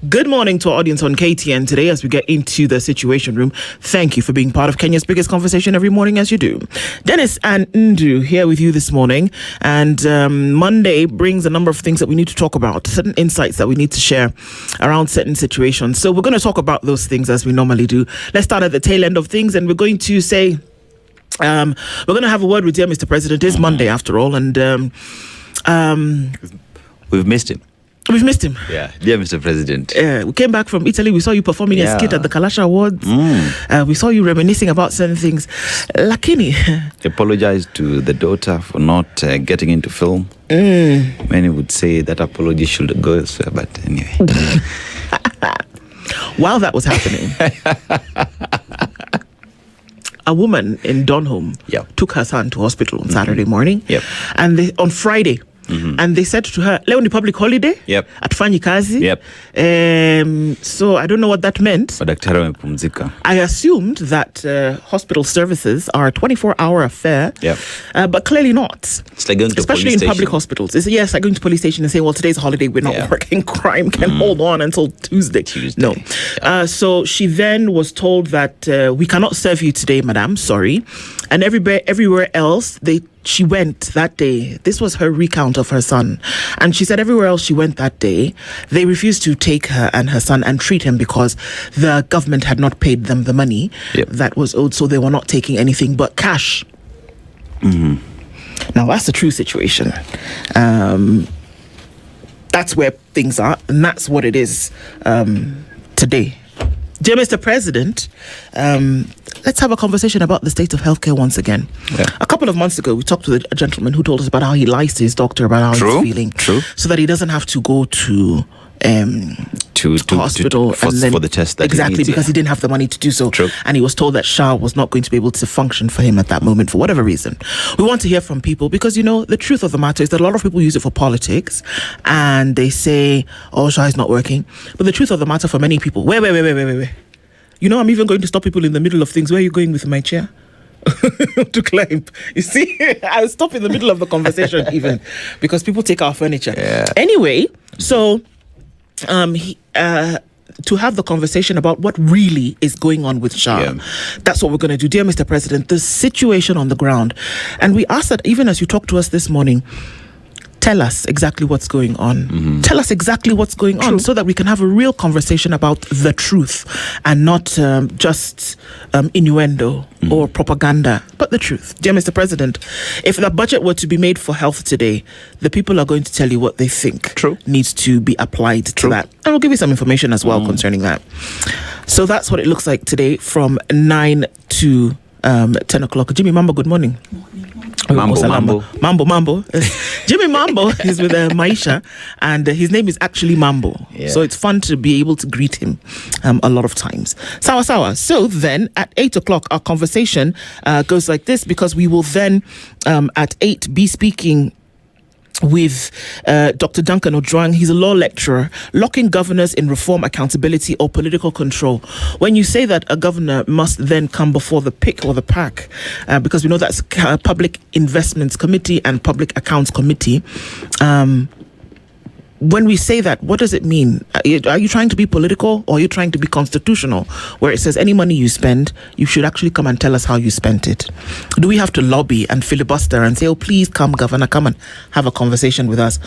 Good morning to our audience on KTN today as we get into the Situation Room. Thank you for being part of Kenya's biggest conversation every morning as you do. Dennis and Ndu here with you this morning. And Monday brings a number of things that we need to talk about, certain insights that we need to share around certain situations. So we're going to talk about those things as we normally do. Let's start at the tail end of things, and we're going to say, we're going to have a word with dear Mr. President. It is Monday after all, and we've missed him. We've missed him. Yeah, dear Mr. President. We came back from Italy. We saw you performing a skit at the Kalash Awards. We saw you reminiscing about certain things. Lakini. Apologize to the daughter for not getting into film. Many would say that apology should go elsewhere, but anyway. While that was happening, a woman in Donholm took her son to hospital on Saturday morning. And on Friday, and they said to her, leo ni public holiday, atufanyi kazi. So I don't know what that meant. I assumed that hospital services are a 24-hour affair, but clearly not. It's like going to especially in public hospitals. It's like going to police station and saying, well, today's a holiday, we're not working. Crime can hold on until Tuesday. No. So she then was told that we cannot serve you today, madam, sorry. And everywhere else, she went that day. This was her recount of her son. And she said everywhere else she went that day, they refused to take her and her son and treat him because the government had not paid them the money that was owed. So they were not taking anything but cash. Now, that's the true situation. That's where things are. And that's what it is today. Dear Mr. President, let's have a conversation about the state of healthcare once again. A couple of months ago, we talked to a gentleman who told us about how he lies to his doctor about how he's feeling. So that he doesn't have to go to hospital for the test that exactly he needs, because he didn't have the money to do so. And he was told that SHA was not going to be able to function for him at that moment for whatever reason. We want to hear from people because, you know, the truth of the matter is that a lot of people use it for politics and they say, oh, SHA is not working. But the truth of the matter for many people, wait. You know, I'm even going to stop people in the middle of things. Where are you going with my chair? To climb. You see, I'll stop in the middle of the conversation even because people take our furniture. Anyway, so to have the conversation about what really is going on with SHA. That's what we're going to do. Dear Mr. President, the situation on the ground. And we ask that even as you talk to us this morning, tell us exactly what's going on. Tell us exactly what's going on so that we can have a real conversation about the truth and not just innuendo or propaganda, but the truth. Dear Mr. President, if the budget were to be made for health today, the people are going to tell you what they think needs to be applied to that. And we'll give you some information as well concerning that. So that's what it looks like today from 9 to 10 o'clock. Jimmy Mambo, good morning. Mambo. Jimmy Mambo is with Maisha, and his name is actually Mambo. So it's fun to be able to greet him a lot of times. Sawa. So then at 8 o'clock, our conversation goes like this, because we will then at 8 be speaking with Dr. Duncan Ojwang. He's a law lecturer, locking governors in reform, accountability, or political control. When you say that a governor must then come before the pick or the pack, because we know that's Public Investments Committee and Public Accounts Committee. When we say that, what does it mean? Are you trying to be political, or are you trying to be constitutional, where it says any money you spend, you should actually come and tell us how you spent it? Do we have to lobby and filibuster and say, oh, please come, Governor, come and have a conversation with us?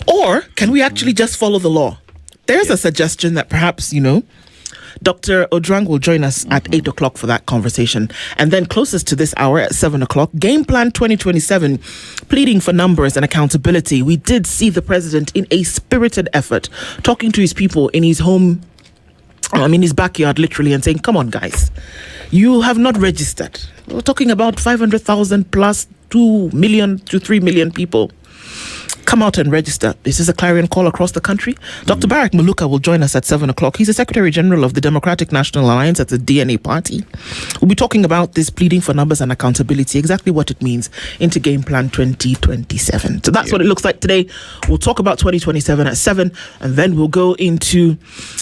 Or can we actually just follow the law? There's a suggestion that perhaps, you know, Dr. Ojwang will join us at 8 o'clock for that conversation. And then closest to this hour at 7 o'clock, Game Plan 2027, pleading for numbers and accountability. We did see the president in a spirited effort, talking to his people in his home, in his backyard, literally, and saying, come on, guys, you have not registered. We're talking about 500,000 plus 2 million to 3 million people. Come out and register. This is a clarion call across the country. Dr. Barak Maluka will join us at 7 o'clock. He's the Secretary General of the Democratic National Alliance. That's the DNA party. We'll be talking about this pleading for numbers and accountability, exactly what it means into Game Plan 2027. So that's what it looks like today. We'll talk about 2027 at 7, and then we'll go into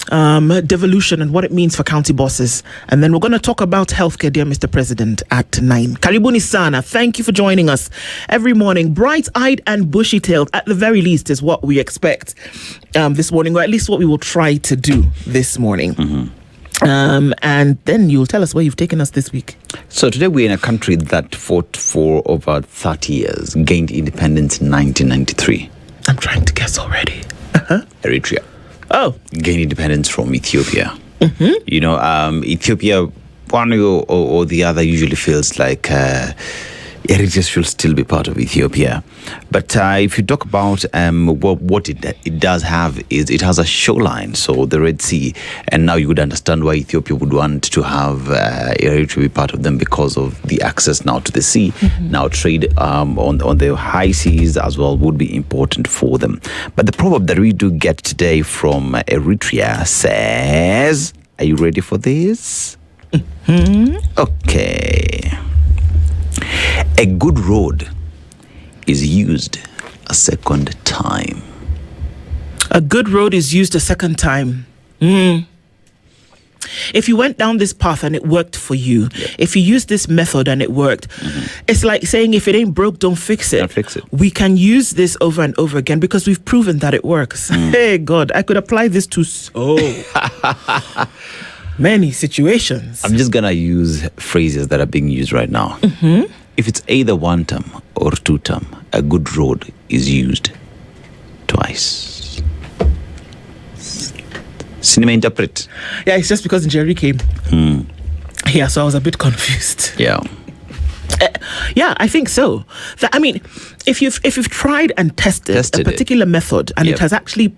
devolution and what it means for county bosses. And then we're going to talk about healthcare, dear Mr. President, at 9. Karibuni sana. Thank you for joining us every morning, bright-eyed and bushy-tailed. detailed, at the very least, is what we expect this morning, or at least what we will try to do this morning. And then you'll tell us where you've taken us this week. So today we're in a country that fought for over 30 years, gained independence in 1993. I'm trying to guess already. Eritrea. Oh. Gained independence from Ethiopia. You know, Ethiopia, one or the other usually feels like Eritrea should still be part of Ethiopia. But if you talk about what it does have is it has a shoreline, so the Red Sea. And now you would understand why Ethiopia would want to have Eritrea be part of them, because of the access now to the sea. Now trade on the high seas as well would be important for them. But the proverb that we do get today from Eritrea says, are you ready for this? Okay. A good road is used a second time. A good road is used a second time. If you went down this path and it worked for you, if you used this method and it worked, it's like saying, if it ain't broke, don't fix it. Don't fix it. We can use this over and over again because we've proven that it works. Hey, God, I could apply this to so many situations. I'm just going to use phrases that are being used right now. If it's either one term or two term, a good road is used twice. Cinema interpret. Yeah, it's just because Jerry came. Yeah, so I was a bit confused. Yeah. Yeah, I think so. I mean, if you've tried and tested a particular method and it has actually,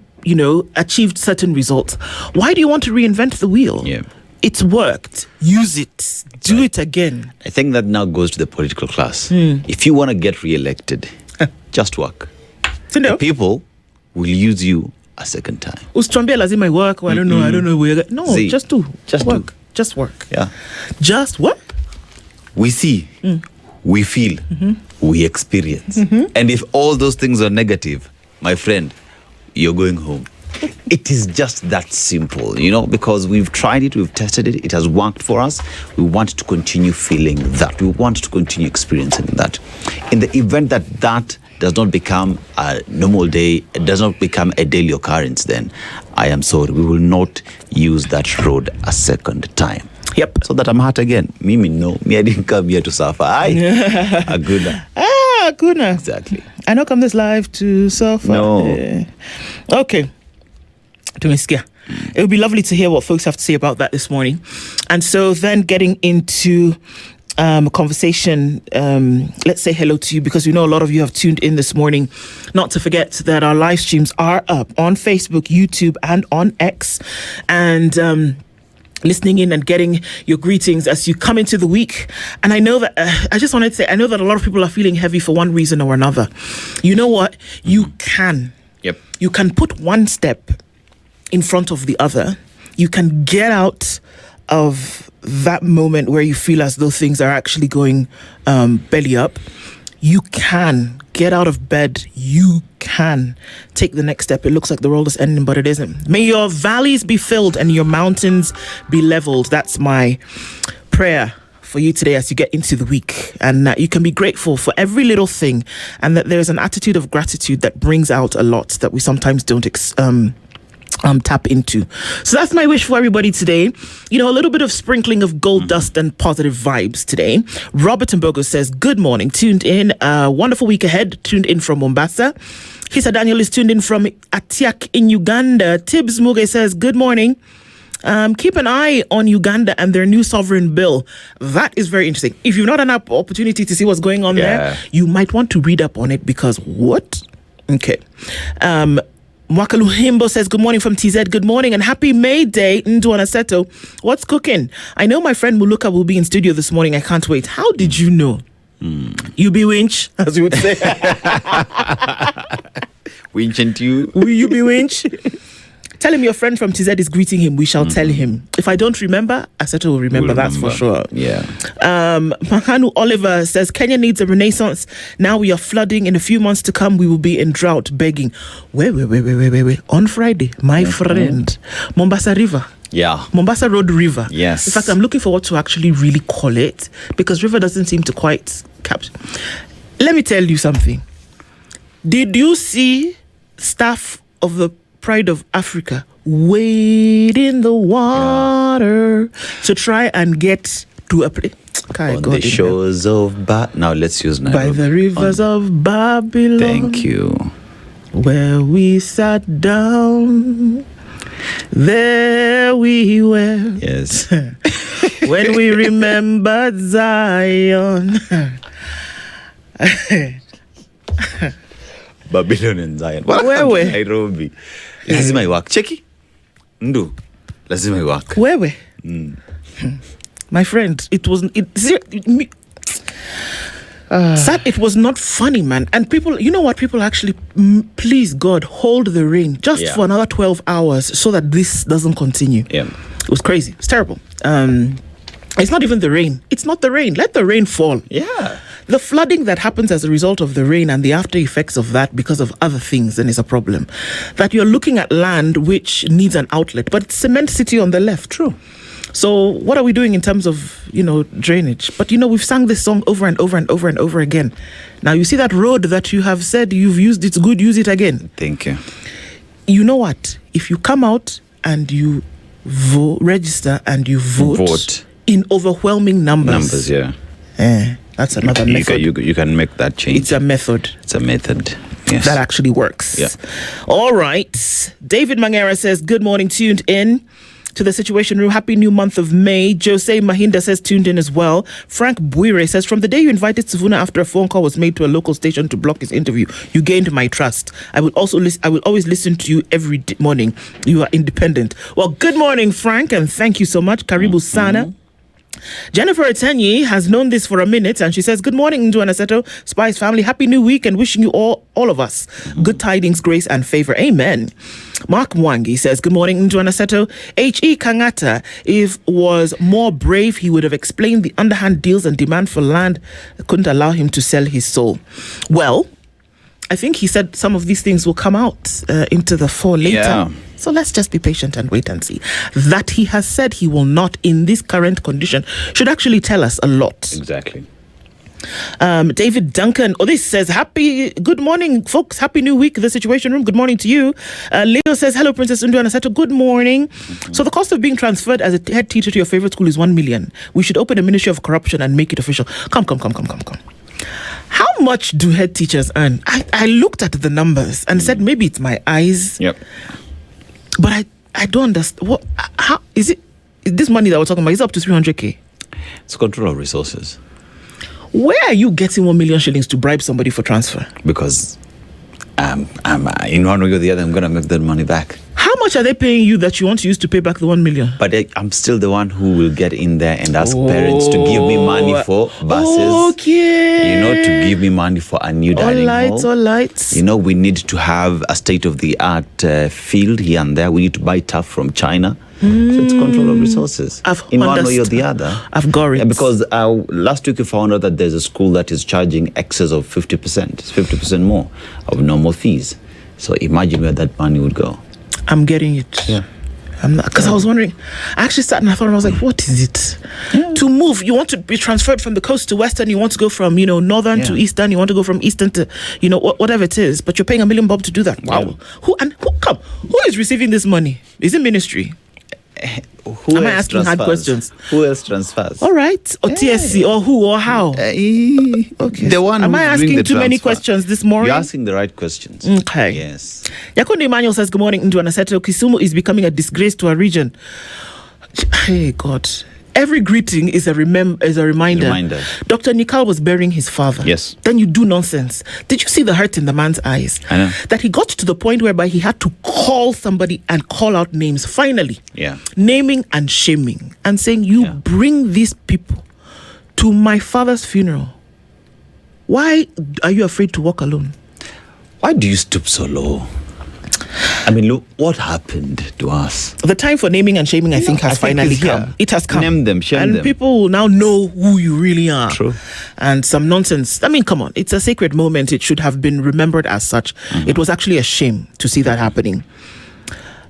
achieved certain results, why do you want to reinvent the wheel? Yeah. It's worked. Use it. Do it again. I think that now goes to the political class. If you want to get re-elected, just work. The people will use you a second time. Usichambia lazima work. I don't know. No, See, just do. Just work. do. Just work. Yeah. Just what? We see, we feel, we experience. And if all those things are negative, my friend, you're going home. It is just that simple, because we've tried it, we've tested it, it has worked for us. We want to continue feeling that. We want to continue experiencing that. In the event that does not become a normal day, it does not become a daily occurrence, then I am sorry, we will not use that road a second time. Yep. So that I'm hurt again. Me, I didn't come here to suffer. Aguna. Aguna. Exactly. I don't come this live to suffer. No. Okay. Tumesikia. It would be lovely to hear what folks have to say about that this morning. And so then getting into a conversation, let's say hello to you, because we know a lot of you have tuned in this morning. Not to forget that our live streams are up on Facebook, YouTube, and on X. And listening in and getting your greetings as you come into the week. And I know that, I just wanted to say, I know that a lot of people are feeling heavy for one reason or another. You know what? You can. Yep. You can put one step in front of the other. You can get out of that moment where you feel as though things are actually going belly up. You can get out of bed. You can take the next step. It looks like the world is ending, but it isn't. May your valleys be filled and your mountains be leveled. That's my prayer for you today as you get into the week. And that you can be grateful for every little thing, and that there's an attitude of gratitude that brings out a lot that we sometimes don't tap into. So that's my wish for everybody today. A little bit of sprinkling of gold dust and positive vibes today. Robert Mbogo says, good morning, tuned in, wonderful week ahead, tuned in from Mombasa. Hisa Daniel is tuned in from Atiak in Uganda. Tibbs Muge says, good morning. Keep an eye on Uganda and their new sovereign bill. That is very interesting. If you've not had an opportunity to see what's going on there, you might want to read up on it, because what? Okay. Mwakalu Himbo says, good morning from TZ. Good morning and happy May Day, Ndwana Seto. What's cooking? I know my friend Muluka will be in studio this morning. I can't wait. How did you know? You be winch, as you would say. Winch and you. Will you be winch? Tell him your friend from TZ is greeting him. We shall tell him. If I don't remember, Aseto will remember. That's for sure. Yeah. Mahanu Oliver says, Kenya needs a renaissance. Now we are flooding. In a few months to come, we will be in drought, begging. Wait. On Friday, my friend, Mombasa River. Yeah. Mombasa Road River. Yes. In fact, I'm looking for what to actually really call it, because river doesn't seem to quite capture. Let me tell you something. Did you see staff of the Pride of Africa wade in the water to try and get to a place? On the shores of now let's use Nairobi. By the rivers of Babylon. Thank you. Where we sat down, there we were. Yes. When we remembered Zion. Babylon and Zion. Wewe. Nairobi. Lazima iwak. Cheki. Ndu. Lazima iwak. Wewe. My friend, it wasn't. Sad, it was not funny, man. And people, you know what? People actually, please God, hold the rain just for another 12 hours so that this doesn't continue. Yeah. It was crazy. It's terrible. It's not even the rain. It's not the rain. Let the rain fall. Yeah. The flooding that happens as a result of the rain and the after effects of that because of other things then is a problem. That you're looking at land which needs an outlet, but it's cement city on the left. True. So what are we doing in terms of, drainage? But, we've sung this song over and over and over and over again. Now, you see that road that you have said you've used, it's good, use it again. Thank you. You know what? If you come out and you register and you vote in overwhelming numbers. Yeah. That's another method. You can make that change. It's a method. Yes. That actually works. Yeah. All right. David Mangera says, good morning, tuned in to the Situation Room. Happy new month of May. Jose Mahinda says tuned in as well. Frank Buire says, from the day you invited Sifuna after a phone call was made to a local station to block his interview, you gained my trust. I will always listen to you every morning. You are independent. Well, good morning, Frank, and thank you so much. Karibu Sana. Jennifer Atenyi has known this for a minute, and she says, good morning, Ndu Anaseto, Spice family. Happy new week, and wishing you all of us good tidings, grace, and favor. Amen. Mark Mwangi says, good morning, Ndu Anaseto. H.E. Kangata, if was more brave, he would have explained the underhand deals and demand for land couldn't allow him to sell his soul. Well, I think he said some of these things will come out into the fore later. Yeah. So let's just be patient and wait and see. That he has said he will not in this current condition should actually tell us a lot. Exactly. David Duncan, this says, good morning, folks. Happy new week, the Situation Room. Good morning to you. Leo says, hello, Princess Ndu Anaseto. Good morning. So the cost of being transferred as a head teacher to your favorite school is 1 million. We should open a Ministry of Corruption and make it official. Come. How much do head teachers earn? I looked at the numbers and said maybe it's my eyes. Yep. But I don't understand. How is it? Is this money that we're talking about is up to 300k? It's control of resources. Where are you getting 1 million shillings to bribe somebody for transfer? Because I'm in one way or the other, I'm going to make that money back. How much are they paying you that you want to use to pay back the 1 million? But I'm still the one who will get in there and ask parents to give me money for buses. Okay. To give me money for a new dining hall. All right. We need to have a state-of-the-art field here and there. We need to buy stuff from China. So it's control of resources. In one way or the other. I've got it. Yeah, because last week we found out that there's a school that is charging excess of 50%. It's 50% more of normal fees. So imagine where that money would go. I'm getting it. Yeah. Because I was wondering, I actually sat and I thought, I was like, what is it? Yeah. To move, you want to be transferred from the coast to western, you want to go from, northern to eastern, you want to go from eastern to, whatever it is, but you're paying $1 million to do that. Wow. Yeah. Who is receiving this money? Is it ministry? Am I asking hard questions? Who else transfers? All right. Or TSC, or who, or how? Okay. The one. Am I asking too many questions this morning? You're asking the right questions. Okay. Yes. Yakundi Emmanuel says, good morning, Ndu Anaseto. Kisumu is becoming a disgrace to our region. Hey, God. Every greeting is a reminder. Dr. Nikal was burying his father. Yes. Then you do nonsense. Did you see the hurt in the man's eyes? I know. That he got to the point whereby he had to call somebody and call out names. Finally. Yeah. Naming and shaming. And saying, bring these people to my father's funeral. Why are you afraid to walk alone? Why do you stoop so low? I mean, look, what happened to us? The time for naming and shaming, I think, has finally come. It has come. Name them, shame them. And people will now know who you really are. True. And some nonsense. I mean, come on. It's a sacred moment. It should have been remembered as such. Mm-hmm. It was actually a shame to see that happening.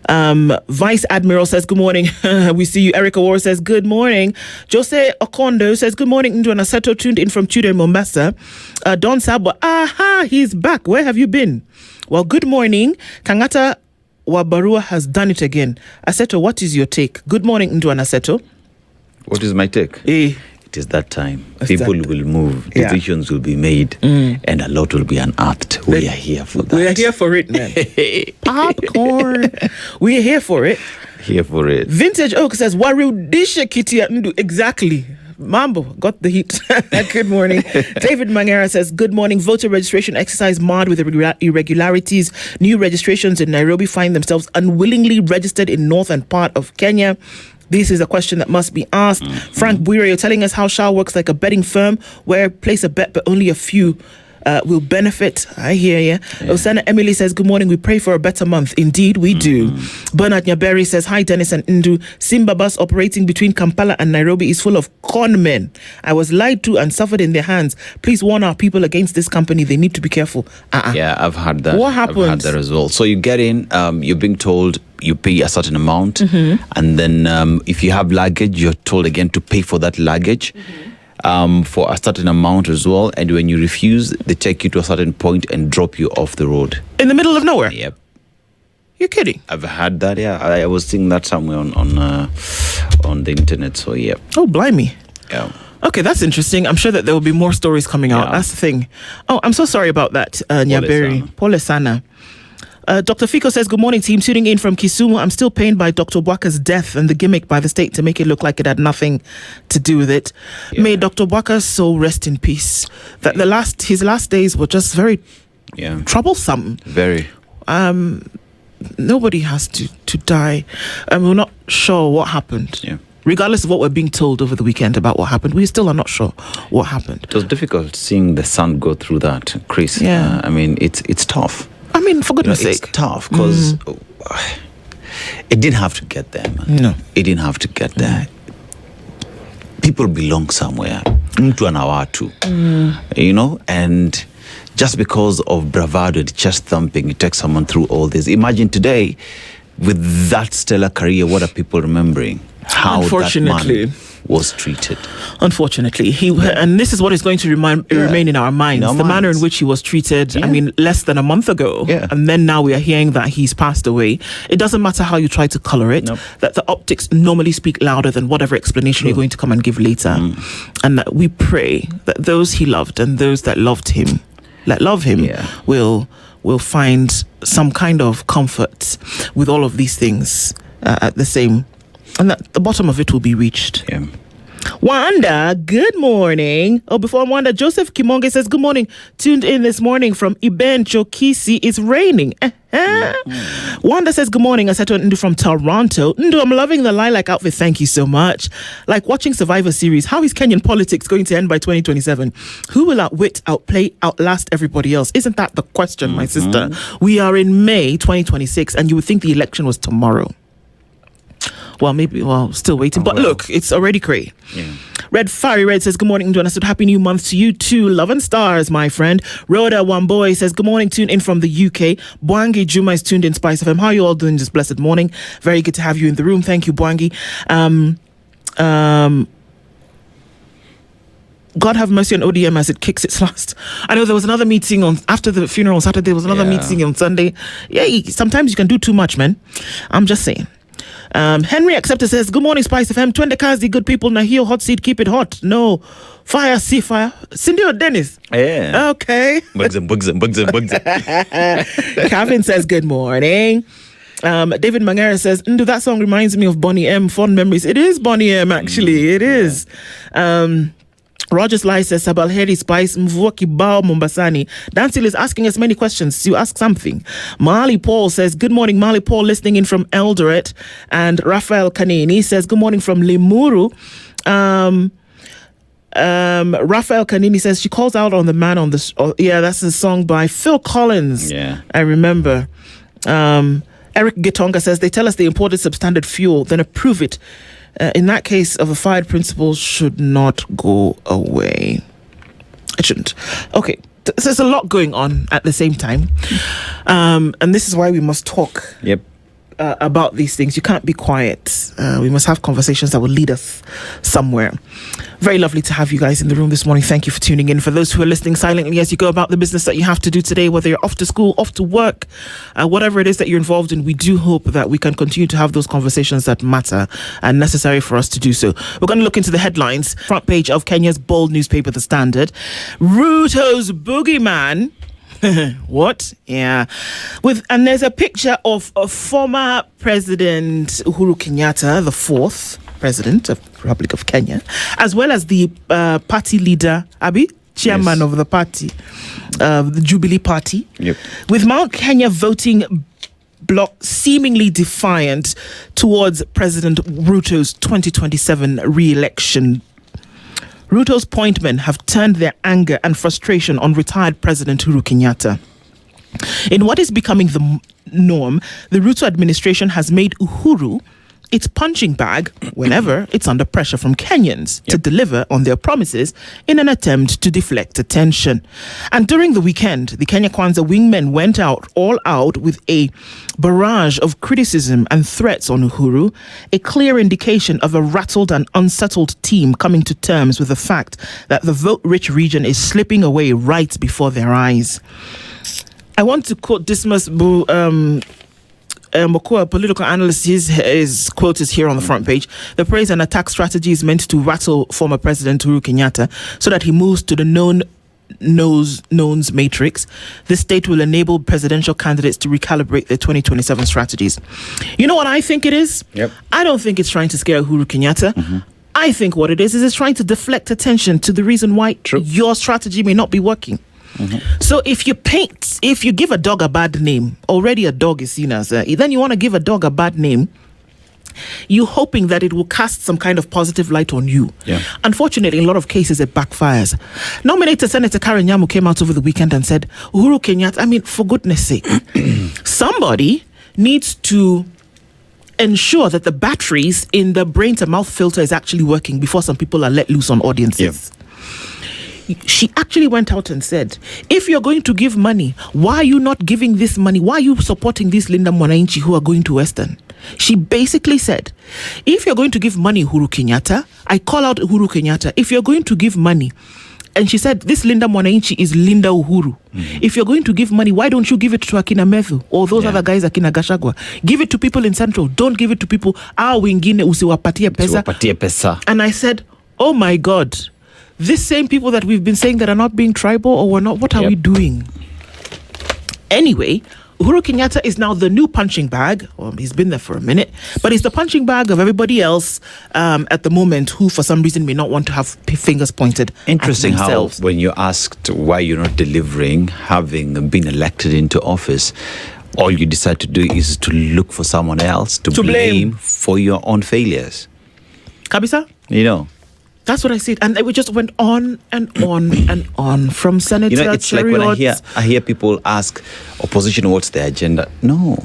Vice Admiral says, good morning. We see you. Erica War says, good morning. Jose Okondo says, good morning. Ndwana Seto tuned in from Tude, Mombasa. Don Sabo, he's back. Where have you been? Well, good morning. Kangata Wabarua has done it again. Aseto, what is your take? Good morning, Ndwana Seto. What is my take? It is that time. People will move, decisions will be made, and a lot will be unearthed. We are here for that. We are here for it, man. Popcorn. We are here for it. Here for it. Vintage Oak says, Warudisha Kitty Ndu. Exactly. Mambo got the heat. Good morning. David Mangera says, good morning. Voter registration exercise marred with irregularities. New registrations in Nairobi find themselves unwillingly registered in northern part of Kenya. This is a question that must be asked. Frank Buire, you're telling us how SHA works like a betting firm where place a bet but only a few will benefit. I hear you. Osana Emily says, good morning. We pray for a better month. Indeed, we do. Bernard Nyaberi says, hi, Dennis and Ndu. Simba bus operating between Kampala and Nairobi is full of con men. I was lied to and suffered in their hands. Please warn our people against this company. They need to be careful. Yeah, I've heard that. What happened? I've heard that as well. So you get in, you're being told you pay a certain amount, and then if you have luggage, you're told again to pay for that luggage. For a certain amount as well, and when you refuse, they take you to a certain point and drop you off the road in the middle of nowhere. Yep. You're kidding? I've had that. Yeah, I was seeing that somewhere on the internet. So yeah. Oh, blimey. Yeah. Okay, that's interesting. I'm sure that there will be more stories coming out. That's the thing. Oh, I'm so sorry about that, Nyaberi. Polesana. Dr. Fico says, good morning, team. Tuning in from Kisumu. I'm still pained by Dr. Bwaka's death and the gimmick by the state to make it look like it had nothing to do with it. May Dr. Bwaka's soul rest in peace. That his last days were just very troublesome. Very. Nobody has to die. And we're not sure what happened. Yeah. Regardless of what we're being told over the weekend about what happened, we still are not sure what happened. It was difficult seeing the son go through that, Chris. Yeah. I mean, it's tough. I mean, for goodness sake. It's tough because it didn't have to get there, man. No. It didn't have to get there. People belong somewhere. Mtu ana watu. You know, and just because of bravado, chest thumping, it takes someone through all this. Imagine today, with that stellar career, what are people remembering? How that man was treated. Unfortunately, and this is what is going to remain in our minds. The manner in which he was treated. I mean, less than a month ago, and then now we are hearing that he's passed away. It doesn't matter how you try to color it. That the optics normally speak louder than whatever explanation you're going to come and give later. And that we pray that those he loved and those that love him will find some kind of comfort with all of these things at the same. And that the bottom of it will be reached. Yeah. Wanda, good morning. Oh, before Wanda, Joseph Kimonge says, good morning. Tuned in this morning from Iben Chokisi. It's raining. Wanda says, good morning. Aseto Ndu from Toronto. Ndu, I'm loving the lilac outfit. Thank you so much. Like watching Survivor Series. How is Kenyan politics going to end by 2027? Who will outwit, outplay, outlast everybody else? Isn't that the question, my sister? We are in May 2026, and you would think the election was tomorrow. Well, still waiting. But look, it's already cray. Yeah. Red Fiery Red says, good morning, Jonas. Happy new month to you too. Love and stars, my friend. Rhoda Wamboy says, good morning, tuned in from the UK. Bwangi Juma is tuned in SpiceFM. How are you all doing this blessed morning? Very good to have you in the room. Thank you, Bwangi. God have mercy on ODM as it kicks its last. I know there was another meeting after the funeral on Saturday. There was another meeting on Sunday. Yeah, sometimes you can do too much, man. I'm just saying. Henry Acceptor says, good morning, Spice FM. Twende kazi, good people. Now here, hot seat, keep it hot. No. Fire, see fire. Cindy or Dennis? Yeah. Okay. Bugs him. Kevin says, good morning. David Mangera says, Ndu, that song reminds me of Bonnie M. Fond memories. It is Bonnie M, actually. It is. Rogers Lai says, Sabalheri Spice, Mvua Kibao Mombasani. Dancil is asking us many questions. You ask something. Marley Paul says, good morning, Marley Paul, listening in from Eldoret. And Raphael Kanini says, good morning from Limuru. Raphael Kanini says, she calls out on the man on the... that's a song by Phil Collins. Yeah. I remember. Eric Gitonga says, they tell us they imported substandard fuel, then approve it. In that case, of a fired principle should not go away. It shouldn't. Okay, so there's a lot going on at the same time. And this is why we must talk. Yep. about these things. You can't be quiet. We must have conversations that will lead us somewhere. Very lovely to have you guys in the room this morning. Thank you for tuning in. For those who are listening silently as you go about the business that you have to do today, whether you're off to school, off to work, whatever it is that you're involved in, we do hope that we can continue to have those conversations that matter and necessary for us to do so. We're going to look into the headlines. Front page of Kenya's bold newspaper, The Standard. Ruto's boogeyman. What? Yeah. And there's a picture of a former President Uhuru Kenyatta, the fourth president of the Republic of Kenya, as well as the party leader, chairman of the party, the Jubilee Party, with Mount Kenya voting bloc seemingly defiant towards President Ruto's 2027 re-election. Ruto's point men have turned their anger and frustration on retired President Uhuru Kenyatta. In what is becoming the norm, the Ruto administration has made Uhuru its punching bag whenever it's under pressure from Kenyans to deliver on their promises in an attempt to deflect attention. And during the weekend, the Kenya Kwanza wingmen went all out with a barrage of criticism and threats on Uhuru, a clear indication of a rattled and unsettled team coming to terms with the fact that the vote-rich region is slipping away right before their eyes. I want to quote Dismas Mokua, political analyst, his quote is here on the front page. The praise and attack strategy is meant to rattle former President Uhuru Kenyatta so that he moves to the knowns matrix. This state will enable presidential candidates to recalibrate their 2027 strategies. You know what I think it is? I don't think it's trying to scare Uhuru Kenyatta. I think what it is it's trying to deflect attention to the reason why your strategy may not be working. So if you give a dog a bad name, already a dog is seen as, then you want to give a dog a bad name, you're hoping that it will cast some kind of positive light on you. Unfortunately, in a lot of cases, it backfires. Nominator Senator Karen Nyamu came out over the weekend and said, Uhuru Kenyatta, for goodness sake, somebody needs to ensure that the batteries in the brain-to-mouth filter is actually working before some people are let loose on audiences. She actually went out and said, if you're going to give money, why are you not giving this money? Why are you supporting these Linda Mwananchi who are going to Western? She basically said, if you're going to give money, Uhuru Kenyatta, I call out Uhuru Kenyatta, if you're going to give money, and she said, this Linda Mwananchi is Linda Uhuru. If you're going to give money, why don't you give it to Akina Methu or those other guys, Akina Gashagwa? Give it to people in Central. Don't give it to people, wengine usiwapatie pesa. And I said, oh my God, these same people that we've been saying that are not being tribal or we're not, what are we doing? Anyway, Uhuru Kenyatta is now the new punching bag. Well, he's been there for a minute, but he's the punching bag of everybody else at the moment who, for some reason, may not want to have fingers pointed. Interesting how, when you asked why you're not delivering, having been elected into office, all you decide to do is to look for someone else to blame for your own failures. Kabisa? That's what I said, and we just went on and on and on from Senator. It's like when I hear people ask opposition, what's their agenda? No,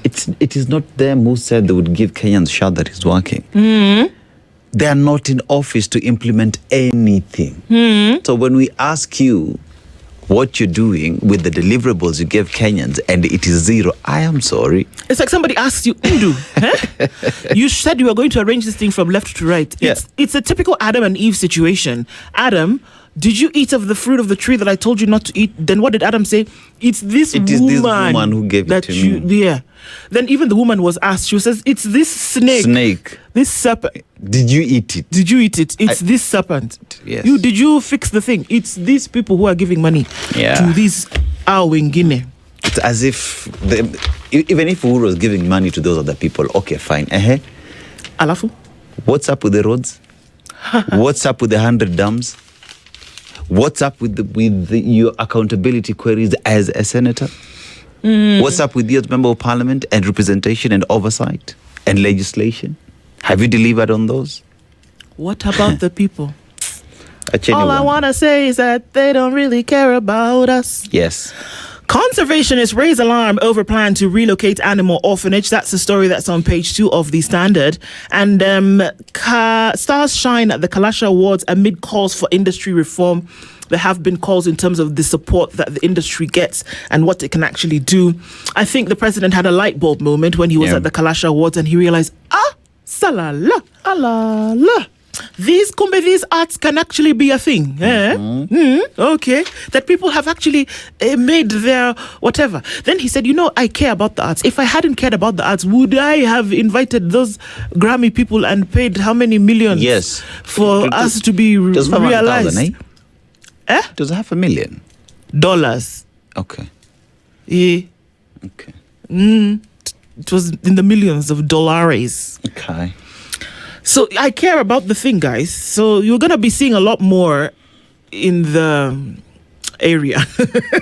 it is not them who said they would give Kenyans shot that is working. They are not in office to implement anything. So when we ask you what you're doing with the deliverables you gave Kenyans and it is zero, I am sorry. It's like somebody asks you, Ndu, you said you were going to arrange this thing from left to right. It's a typical Adam and Eve situation. Adam, did you eat of the fruit of the tree that I told you not to eat? Then what did Adam say? It is this woman who gave it to me. Then even the woman was asked, she says, it's this snake. This serpent. Did you eat it? It's this serpent. Yes. Did you fix the thing? It's these people who are giving money to these wengine. It's as if, even if Uhuru was giving money to those other people, okay, fine. Alafu? What's up with the roads? What's up with the 100 dams? What's up with your accountability queries as a senator? What's up with you as member of parliament and representation and oversight and legislation? Have you delivered on those? What about the people? All I want to say is that they don't really care about us. Yes. Conservationists raise alarm over plan to relocate animal orphanage. That's the story that's on page 2 of the Standard. And stars shine at the Kalasha Awards amid calls for industry reform. there have been calls in terms of the support that the industry gets and what it can actually do. I think the president had a light bulb moment when he was at the Kalash Awards and he realized, salala, alala. These arts can actually be a thing. Okay. That people have actually made their whatever. Then he said, I care about the arts. If I hadn't cared about the arts, would I have invited those Grammy people and paid how many millions for us to be realized? Does it have $1 million? Okay. Yeah. Okay. It was in the millions of dollars. Okay. So I care about the thing, guys. So you're going to be seeing a lot more in the area.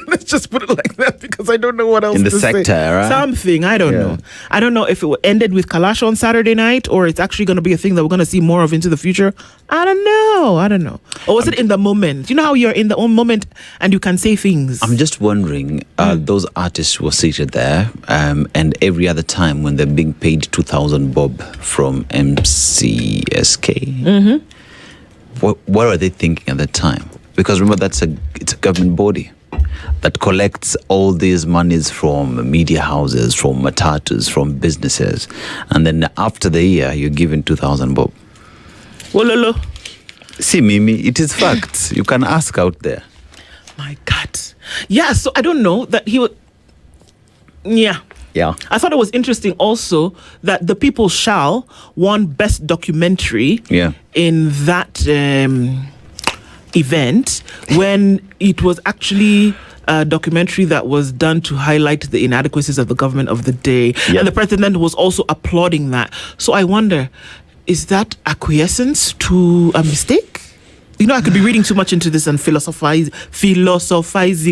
Let's just put it like that because I don't know what else in the to sector, say. Right? Something, I don't know. I don't know if it ended with Kalash on Saturday night or it's actually going to be a thing that we're going to see more of into the future. I don't know. Or was it in the moment? You know how you're in the own moment and you can say things? I'm just wondering, those artists were seated there and every other time when they're being paid 2,000 bob from MCSK, what are they thinking at that time? Because remember, it's a government body that collects all these monies from media houses, from matatus, from businesses. And then after the year, you're given 2,000 bob. Wololo. See, Mimi, it is facts. You can ask out there. My God. Yeah, so I don't know that he would... Yeah. I thought it was interesting also that The People Shall won Best Documentary in that... event when it was actually a documentary that was done to highlight the inadequacies of the government of the day. And the president was also applauding that. So I wonder, is that acquiescence to a mistake? I could be reading too much into this and philosophizing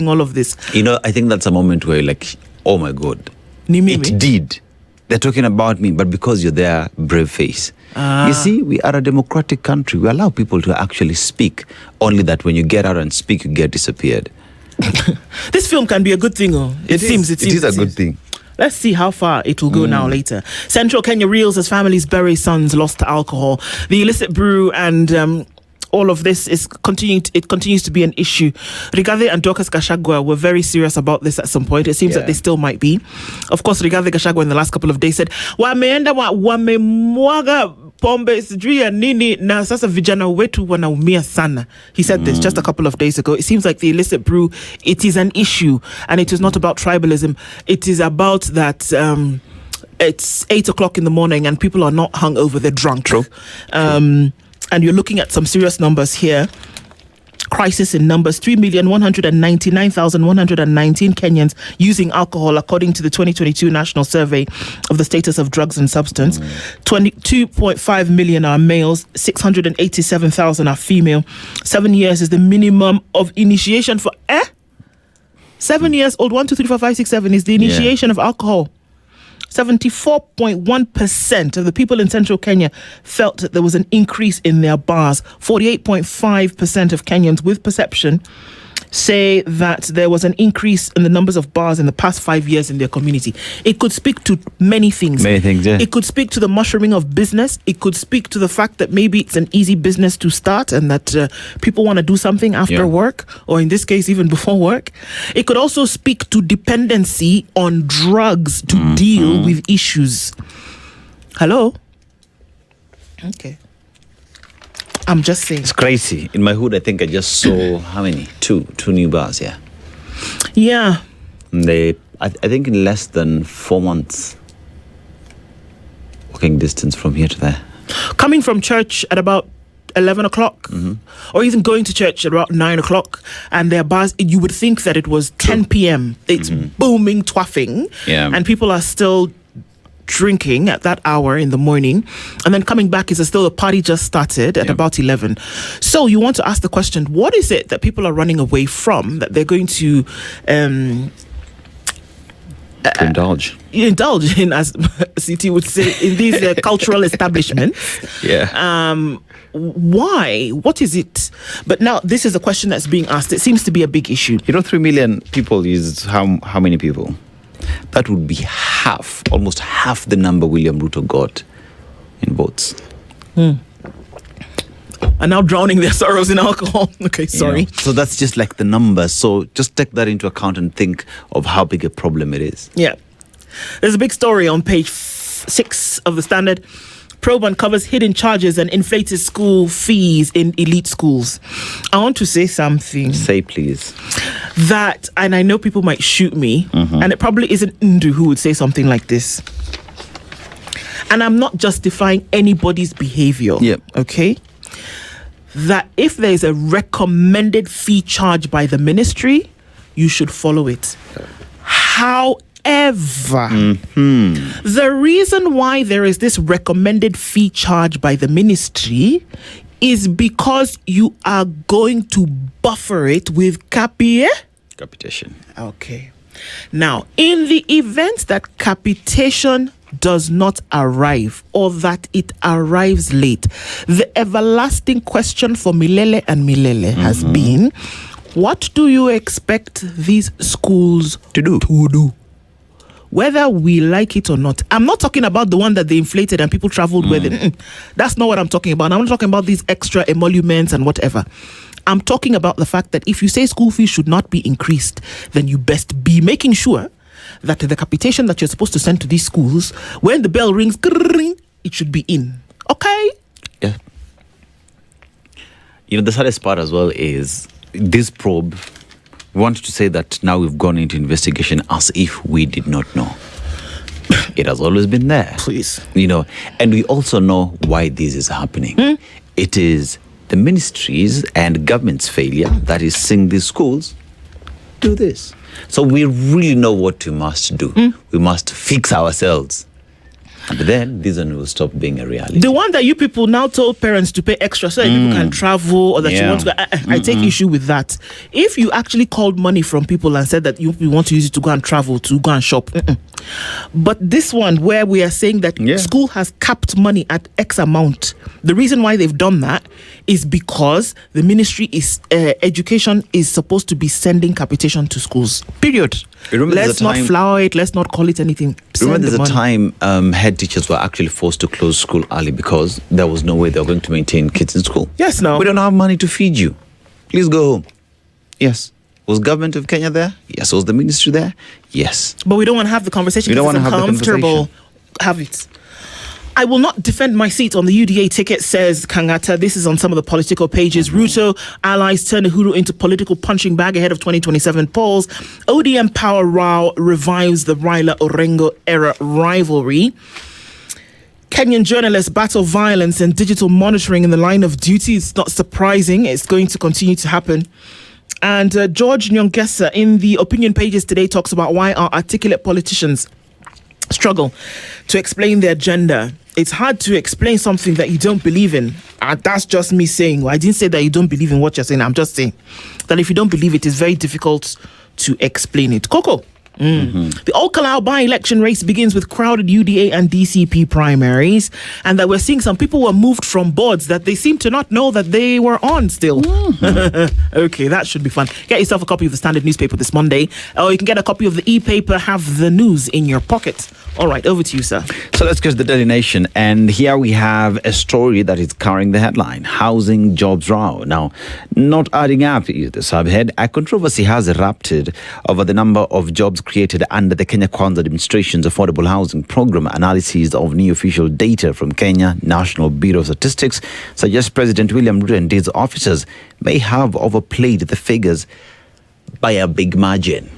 all of this. I think that's a moment where you're like, oh my God, it did. They're talking about me, but because you're there, brave face. You see, we are a democratic country. We allow people to actually speak. Only that when you get out and speak, you get disappeared. This film can be a good thing. It seems a good thing. Let's see how far it will go now later. Central Kenya reels as families bury sons lost to alcohol. The illicit brew and... all of this continues to be an issue. Rigathi and Dorcas Gachagua were very serious about this at some point. It seems that they still might be. Of course, Rigathi Gachagua in the last couple of days said, wameenda wamemwaga pombe sijui ya nini na sasa vijana wetu wanaumia sana. He said this just a couple of days ago. It seems like the illicit brew, it is an issue and it is not about tribalism. It is about that it's 8 o'clock in the morning and people are not hungover, they're drunk. True. And you're looking at some serious numbers here. Crisis in numbers, 3,199,119 Kenyans using alcohol, according to the 2022 National Survey of the Status of Drugs and Substance. 22.5 million are males, 687,000 are female. 7 years is the minimum of initiation for... 7 years old, 1, 2, 3, 4, 5, 6, 7 is the initiation of alcohol. 74.1% of the people in central Kenya felt that there was an increase in their bars. 48.5% of Kenyans with perception say that there was an increase in the numbers of bars in the past 5 years in their community. It could speak to many things. It could speak to the mushrooming of business. It could speak to the fact that maybe it's an easy business to start and that people want to do something after work, or in this case, even before work. It could also speak to dependency on drugs to deal with issues. Hello? Okay. I'm just saying. It's crazy. In my hood, I think I just saw how many? Two new bars, Yeah. And I think in less than 4 months, walking distance from here to there. Coming from church at about 11 o'clock, or even going to church at about 9 o'clock, and their bars, you would think that it was 10 p.m. It's booming, twaffing, and people are still drinking at that hour in the morning, and then coming back is still the party just started at about 11. So you want to ask the question, what is it that people are running away from that they're going to indulge in, as CT would say, in these cultural establishments? Why? What is it? But now this is a question that's being asked. It seems to be a big issue. 3 million people is how many people? That would be almost half the number William Ruto got in votes. are now drowning their sorrows in alcohol. Okay, sorry. So that's just like the numbers. So just take that into account and think of how big a problem it is. Yeah. There's a big story on page 6 of the Standard. Probe uncovers hidden charges and inflated school fees in elite schools. I want to say something. Say, please. That, and I know people might shoot me, and it probably isn't Ndu who would say something like this. And I'm not justifying anybody's behavior. Yep. Okay? That if there is a recommended fee charge by the ministry, you should follow it. However, the reason why there is this recommended fee charge by the ministry is because you are going to buffer it with Capitation. Okay. Now, in the event that capitation does not arrive or that it arrives late, the everlasting question for Milele and Milele has been, what do you expect these schools To do. Whether we like it or not? I'm not talking about the one that they inflated and people traveled with it. That's not what I'm talking about. I'm not talking about these extra emoluments and whatever. I'm talking about the fact that if you say school fees should not be increased, then you best be making sure that the capitation that you're supposed to send to these schools, when the bell rings, it should be in. Okay? Yeah. The saddest part as well is this probe. We wanted to say that now we've gone into investigation as if we did not know. It has always been there. Please. And we also know why this is happening. It is the ministries and government's failure that is seeing these schools do this. So we really know what we must do. We must fix ourselves. And then this one will stop being a reality. The one that you people now told parents to pay extra so that people can travel or that you want to go, I take issue with that. If you actually called money from people and said that you want to use it to go and travel, to go and shop. But this one where we are saying that school has capped money at X amount, the reason why they've done that is because the ministry is education is supposed to be sending capitation to schools. Period. Let's not flower it. Let's not call it anything. Remember, there's a time head teachers were actually forced to close school early because there was no way they were going to maintain kids in school. Yes, no. We don't have money to feed you. Please go home. Yes. Was government of Kenya there? Yes. Was the ministry there? Yes. But we don't want to have the conversation. We don't want to have the conversation. Have it. I will not defend my seat on the UDA ticket, says Kangata. This is on some of the political pages. Ruto allies turn Uhuru into political punching bag ahead of 2027 polls. ODM power row revives the Raila Orengo era rivalry. Kenyan journalists battle violence and digital monitoring in the line of duty. It's not surprising. It's going to continue to happen. And George Nyongesa in the opinion pages today talks about why our articulate politicians struggle to explain their agenda. It's hard to explain something that you don't believe in. That's just me saying. I didn't say that you don't believe in what you're saying. I'm just saying that if you don't believe it, it's very difficult to explain it. Coco. The Okalau by-election race begins with crowded UDA and DCP primaries, and that we're seeing some people were moved from boards that they seem to not know that they were on still. Okay, that should be fun. Get yourself a copy of the Standard newspaper this Monday, or you can get a copy of the e-paper, have the news in your pocket. All right, over to you, sir. So let's go to the Daily Nation, and here we have a story that is carrying the headline, Housing Jobs Row. Now, not adding up is the subhead. A controversy has erupted over the number of jobs created under the Kenya Kwanza administration's affordable housing program. Analysis of new official data from Kenya National Bureau of Statistics suggests President William Ruto and his officers may have overplayed the figures by a big margin.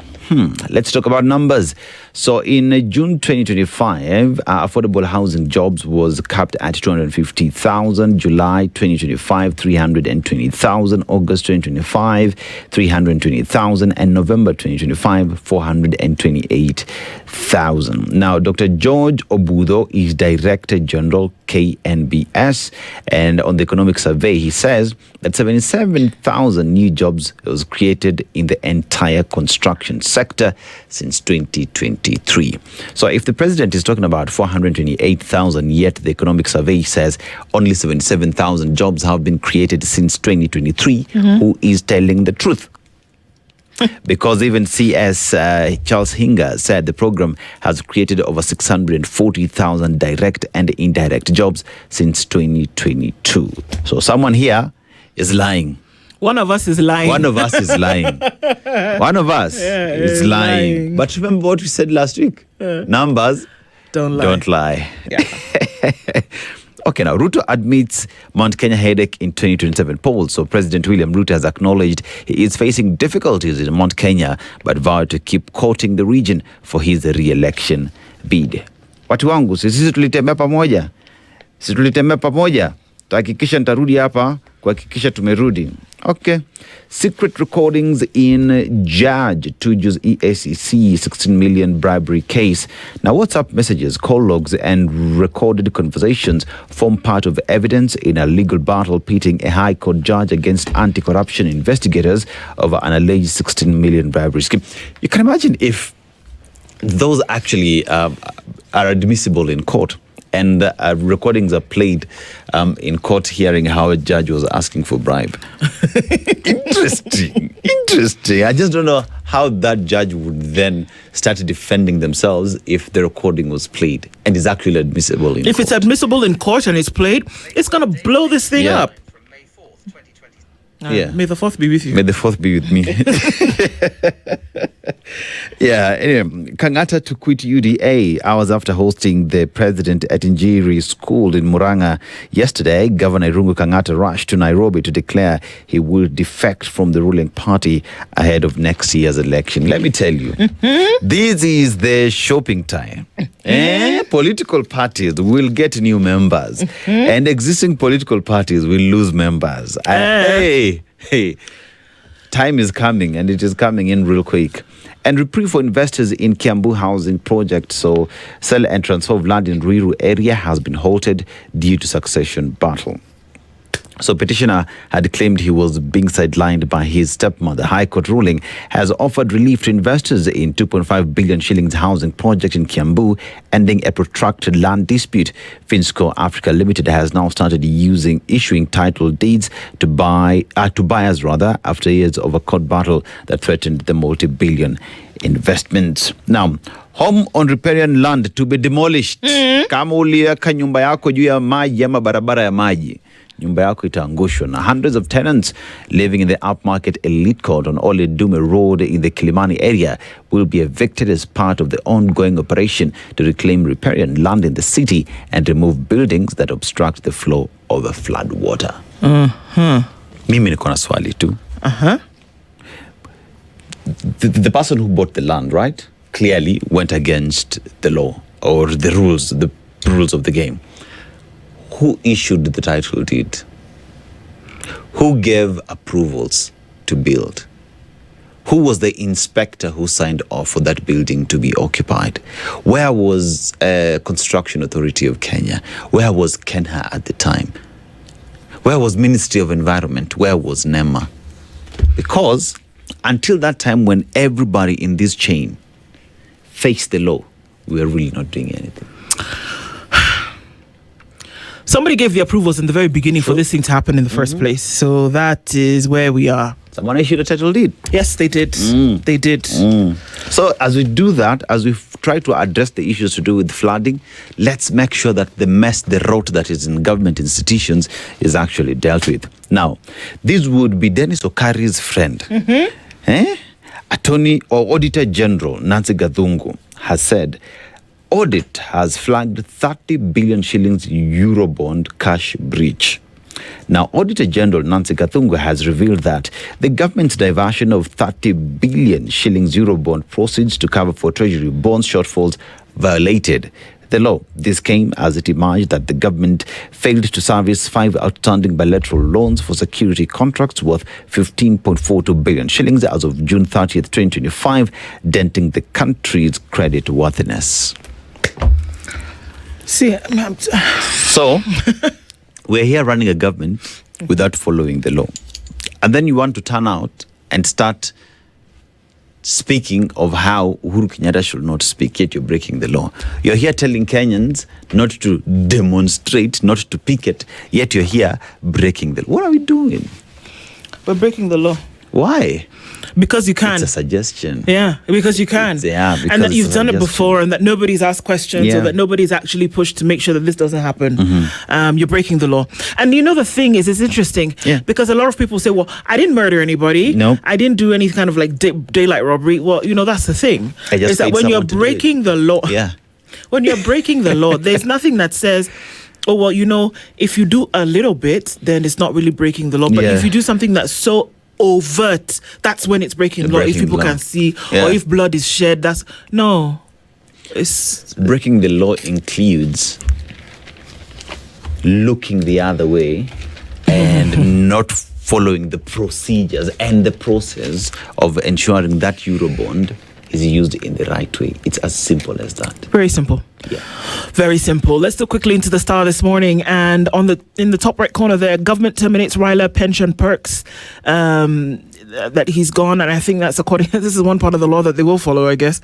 Let's talk about numbers. So in June 2025, affordable housing jobs was capped at 250,000. July 2025, 320,000. August 2025, 320,000. And November 2025, 428,000. Now, Dr. George Obudo is Director General KNBS. And on the economic survey, he says that 77,000 new jobs was created in the entire construction sector since 2023. So if the president is talking about 428,000, yet the economic survey says only 77,000 jobs have been created since 2023, who is telling the truth? Because even CS Charles Hinga said the program has created over 640,000 direct and indirect jobs since 2022. So someone here is lying. One of us is lying. One of us is lying. One of us is lying. But remember what we said last week? Numbers don't lie. Don't lie. Yeah. Okay, now Ruto admits Mount Kenya headache in 2027 polls. So President William Ruto has acknowledged he is facing difficulties in Mount Kenya, but vowed to keep courting the region for his re-election bid. Watu wangu, sisi tulitembea pamoja. Sisi tulitembea pamoja. Tahakikisha nitarudi hapa, kuhakikisha tumerudi. Okay. Secret recordings in Judge Tuju's EACC 16 million bribery case. Now, WhatsApp messages, call logs, and recorded conversations form part of evidence in a legal battle pitting a high court judge against anti-corruption investigators over an alleged 16 million bribery scheme. You can imagine if those actually are admissible in court. And recordings are played in court hearing how a judge was asking for bribe. Interesting. I just don't know how that judge would then start defending themselves if the recording was played and is actually admissible in court. If it's admissible in court and it's played, it's going to blow this thing up. May the 4th be with you. May the 4th be with me. Anyway, Kangata to quit UDA hours after hosting the president at Njiri School in Murang'a yesterday. Governor Irungu Kangata rushed to Nairobi to declare he will defect from the ruling party ahead of next year's election. Let me tell you, this is the shopping time. Political parties will get new members and existing political parties will lose members. Hey, time is coming, and it is coming in real quick. And reprieve for investors in Kiambu housing project. So sell and transfer of land in Ruiru area has been halted due to succession battle. So petitioner had claimed he was being sidelined by his stepmother. High Court ruling has offered relief to investors in 2.5 billion shillings housing project in Kiambu, ending a protracted land dispute. Finsco Africa Limited has now started issuing title deeds to buyers after years of a court battle that threatened the multi-billion investments. Now, home on riparian land to be demolished. Kama uliweka nyumba yako juu ya maji ama barabara ya maji, nyumba yako itaangushwa. Na hundreds of tenants living in the upmarket elite court on Ole Dume Road in the Kilimani area will be evicted as part of the ongoing operation to reclaim riparian land in the city and remove buildings that obstruct the flow of the flood water. Mimi niko na swali tu. The person who bought the land, right, clearly went against the law or the rules of the game. Who issued the title deed? Who gave approvals to build? Who was the inspector who signed off for that building to be occupied? Where was Construction Authority of Kenya? Where was Kenha at the time? Where was Ministry of Environment? Where was NEMA? Because until that time when everybody in this chain faced the law, we were really not doing anything. Somebody gave the approvals in the very beginning for this thing to happen in the first place. So that is where we are. Someone issued a title deed. Yes, they did. They did. So as we do that, as we try to address the issues to do with flooding, let's make sure that the rot that is in government institutions is actually dealt with. Now, this would be Dennis Okari's friend. Attorney or Auditor General Nancy Gathungu has said audit has flagged 30 billion shillings Eurobond cash breach. Now, Auditor General Nancy Gathungu has revealed that the government's diversion of 30 billion shillings Eurobond proceeds to cover for Treasury bonds shortfalls violated the law. This came as it emerged that the government failed to service 5 outstanding bilateral loans for security contracts worth 15.42 billion shillings as of June 30th, 2025, denting the country's credit worthiness. See, so we're here running a government without following the law. And then you want to turn out and start speaking of how Uhuru Kenyatta should not speak, yet you're breaking the law. You're here telling Kenyans not to demonstrate, not to picket, yet you're here breaking the law. What are we doing? We're breaking the law. Why? Because you can. It's a suggestion. Yeah, because you can. And that you've done it before, and that nobody's asked questions, or that nobody's actually pushed to make sure that this doesn't happen. You're breaking the law. And the thing is, it's interesting because a lot of people say, well, I didn't murder anybody. No. I didn't do any kind of like daylight robbery. Well, that's the thing. Is that when you're breaking the law, when you're breaking the law, there's nothing that says, oh, well, if you do a little bit, then it's not really breaking the law. But if you do something that's so overt, that's when it's breaking the law. If people can see, or if blood is shed, it's breaking the law includes looking the other way and not following the procedures and the process of ensuring that Eurobond is used in the right way. It's as simple as that. Very simple. Yeah. Very simple. Let's look quickly into the Star this morning. And in the top right corner there, government terminates Ryla pension perks. That he's gone, and I think that's this is one part of the law that they will follow, I guess.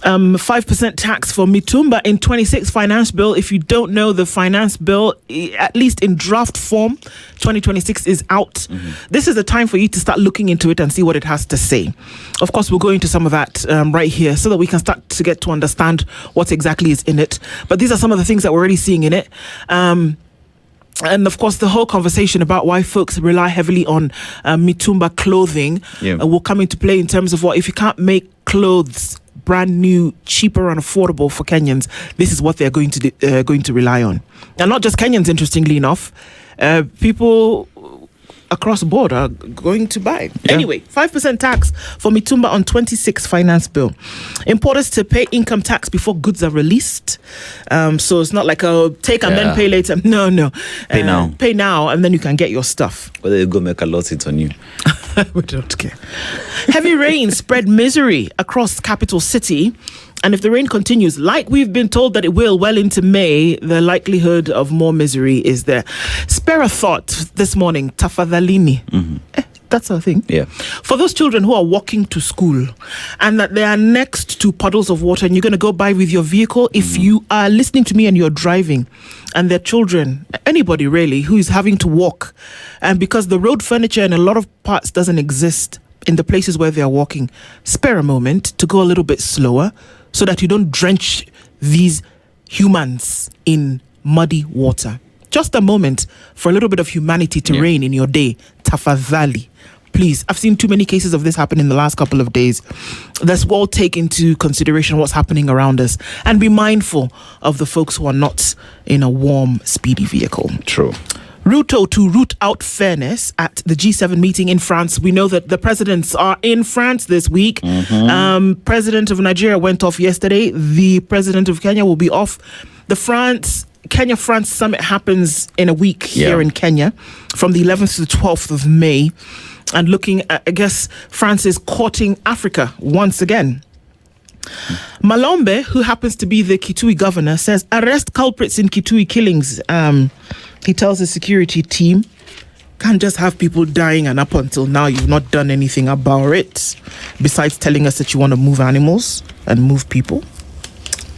5% tax for Mitumba in 26 finance bill. If you don't know, the finance bill, at least in draft form, 2026 is out. This is the time for you to start looking into it and see what it has to say. Of course, we'll go into some of that right here so that we can start to get to understand what exactly is in it. But these are some of the things that we're already seeing in it. And of course, the whole conversation about why folks rely heavily on Mitumba clothing will come into play in terms of what if you can't make clothes brand new, cheaper, and affordable for Kenyans, this is what they're going to rely on. And not just Kenyans, interestingly enough, people across the board are going to buy. Anyway, 5% tax for Mitumba on 26 finance bill. Importers to pay income tax before goods are released. So it's not like take and then pay later. No. Pay now. Pay now, and then you can get your stuff. Whether you go make a loss, it's on you. We don't care. Heavy rain spread misery across capital city. And if the rain continues, like we've been told that it will well into May, the likelihood of more misery is there. Spare a thought this morning, tafadhalini. That's our thing. Yeah. For those children who are walking to school and that they are next to puddles of water and you're going to go by with your vehicle, if you are listening to me and you're driving and their children, anybody really, who is having to walk, and because the road furniture in a lot of parts doesn't exist in the places where they are walking, spare a moment to go a little bit slower so that you don't drench these humans in muddy water. Just a moment for a little bit of humanity to reign in your day. Tafadhali. Please, I've seen too many cases of this happen in the last couple of days. Let's all take into consideration what's happening around us and be mindful of the folks who are not in a warm, speedy vehicle. True. Ruto to root out fairness at the G7 meeting in France. We know that the presidents are in France this week. President of Nigeria went off yesterday. The president of Kenya will be off. The Kenya-France summit happens in a week here in Kenya from the 11th to the 12th of May. And looking at, I guess, France is courting Africa once again. Malombe, who happens to be the Kitui governor, says arrest culprits in Kitui killings. He tells the security team, can't just have people dying and up until now you've not done anything about it. Besides telling us that you want to move animals and move people,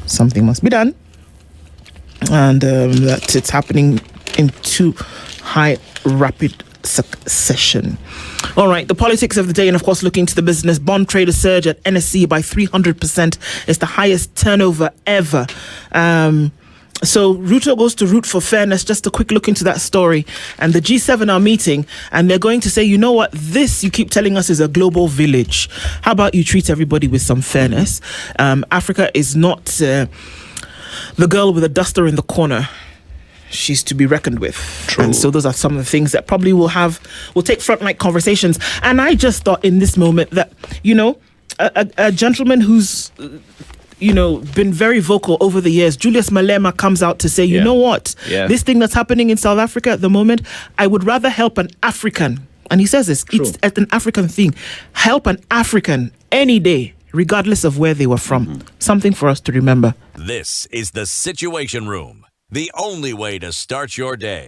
something must be done. And that it's happening in too high rapid succession. All right, the politics of the day, and of course looking to the business. Bond trader surge at NSE by 300%. It's the highest turnover ever. So Ruto goes to root for fairness. Just a quick look into that story. And the G7 are meeting and they're going to say, you know what, this you keep telling us is a global village. How about you treat everybody with some fairness? Africa is not the girl with a duster in the corner. She's to be reckoned with. True. And so those are some of the things that probably will take front-line conversations. And I just thought in this moment that, a gentleman who's been very vocal over the years, Julius Malema, comes out to say, you know what, this thing that's happening in South Africa at the moment, I would rather help an African, and he says this, it's an African thing, help an African any day, regardless of where they were from. Something for us to remember. This is the Situation Room, the only way to start your day.